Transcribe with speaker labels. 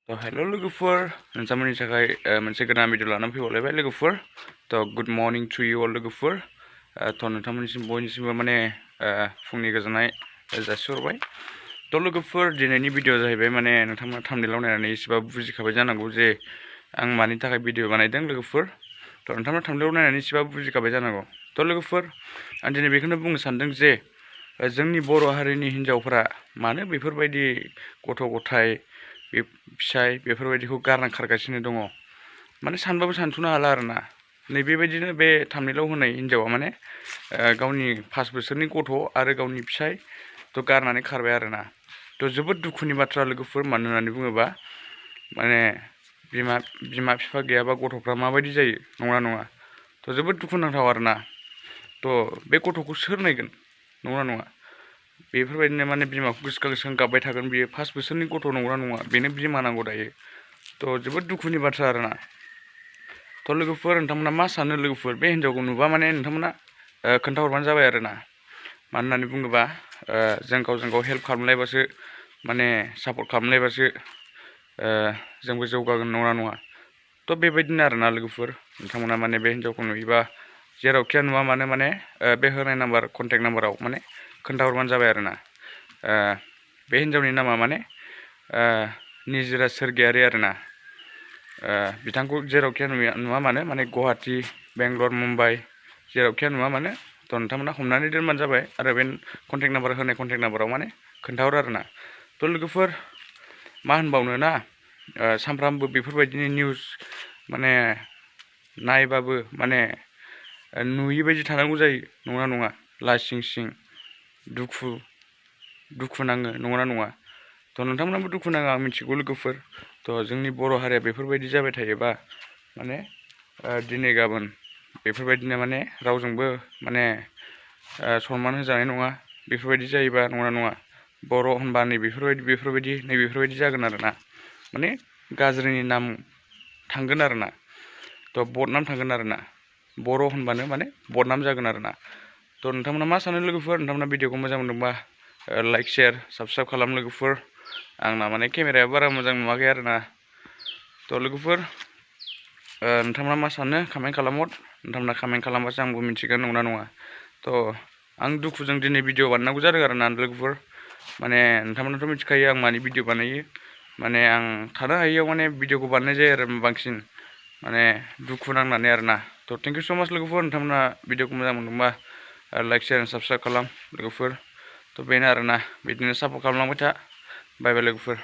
Speaker 1: Hello logofor, nontamoni थाखाय मोनसे गोदान भिडिअ लानानै फैबावलायबाय लोगोफोर। गुड मर्निं टु यू अल लोगोफोर। नोंथांमोननिसिम बयनिसिमबो माने फुंनि गोजोननाय जासिहरबाय। लोगोफोर दिनैनि भिडिअ जाहैबाय माने नोंथांमोना थाम्बनेइलाव नायनानै एसेबाबो बुजिखाबाय जानांगौ जे आं मानि थाखाय भिडिअ बानायदों लोगोफोर। नोंथांमोना थाम्बनेइलाव नायनानै एसेबाबो बुजिखाबाय जानांगौ। लोगोफोर आं दिनै बेखौनो बुंनो सानदों जे जोंनि बर' हारिनि हिनजावफोरा मानो बेफोरबायदि गथ' गथाय फिसाय बेफोरबायदिखौ गारना खारगासिनो दङ। माने सानबाबो सानस'नो हाला आरोना। नैबेबायदिनो बे थाम्बनेइलाव होनाय हिनजावा माने गावनि 5 बोसोरनि गथ' आरो गावनि फिसाय गारनानै खारबाय आरोना। जोबोद दुखुनि बाथ्रा लोगोफोर, मानो होननानै बुङोबा माने बिमा बिफा गैयाबा गथ'फ्रा माबायदि जायो, नंगौना नङा? जोबोद दुखुनांथाव आरोना। बे गथ'खौ सोर नायगोन, नंगौना नङा? बेफोरबायदिनो माने बिमाखौ गोसोखां गाबबाय थागोन। बियो 5 बोसोरनि गथ' नंगौना नङा? बेनो बिमा नांगौ दायो। जोबोद दुखुनि बाथ्रा आरोना। लोगोफोर नोंथांमोना मा सानो लोगोफोर? बे हिनजावखौ नुबा माने नोंथांमोना खोन्थाहरबानो जाबाय आरोना। मानो होननानै बुङोबा जों गावजों गाव हेल्प खालामलायबासो, माने सापर्ट खालामलायबासो जोंबो जौगागोन, नंगौना नङा? बेबायदिनो आरोना लोगोफोर, नोंथांमोना माने बे हिनजावखौ नुयोबा जेरावखिया नुवा मानो माने बे होनाय नाम्बार कन्टेक्ट नाम्बाराव माने खोन्थाहरबानो जाबाय आरोना। बे हिनजावनि नामा माने निजिरा swrgiyari आरोना। बिथांखौ जेरावखिया नुवा मानो माने गुवाहाटी, बेंगलर, मुम्बाइ जेरावखिया नुवा मानो नोंथांमोना हमनानै दोनबानो जाबाय आरो बे कन्टेक्ट नाम्बार होनाय कन्टेक्ट नाम्बाराव माने खोन्थाहर आरोना। लोगोफोर मा होनबावनो ना, सानफ्रामबो बेफोरबायदिनि निउस माने नायबाबो माने नुयि बायदि थानांगौ जायो, नंगौना नङा? लासिं सिं दुखु नाङो, नंगौना नङा? नोंथांमोनाबो दुखु नाङा आं मिथिगौ लोगोफोर। जोंनि बर' हारिया बेफोरबायदि जाबाय थायोबा माने दिनै गाबोन बेफोरबायदिनो माने रावजोंबो माने सनमान होजानाय नङा। बेफोरबायदि जायोबा, नंगौना नङा? बर' होनबा नैबेफोरबायदि जागोन आरोना। माने गाज्रिनि नाम थांगोन आरोना। बदनाम थांगोन आरोना। बर' होनबानो माने बदनाम जागोन आरोना। नोंथांमोना मा सानो लोगोफोर? नोंथांमोना भिडिअखौ मोजां मोनदोंबा लाइक शेयार साबस्क्राइब खालाम लोगोफोर। आंना माने केमेराया बारा मोजां नुवाखै आरोना। लोगोफोर नोंथांमोना मा सानो कमेन्ट खालामहर। नोंथांमोना कमेन्ट खालामबासो आंबो मिथिगोन, नंगौना नङा? आं दुखुजों दिनै भिडिअ बानायनांगौ जादों आरोना लोगोफोर। माने नोंथांमोनाथ' मिथिखायो आं मानि भिडिअ बानायो। माने आं थानो हायियाव माने भिडिअखौ बानायनाय जायो आरो बांसिन माने दुखु नांनानै आरोना। थेंक इउ स' माच लोगोफोर। नोंथांमोना भिडिअखौ मोजां मोनदोंबा लाइक शेयार साबस्क्राइब खालाम लोगोफोर। बेनो आरोना। बिदिनो सापर्ट खालामलांबाय था। बाय बाय लोगोफोर।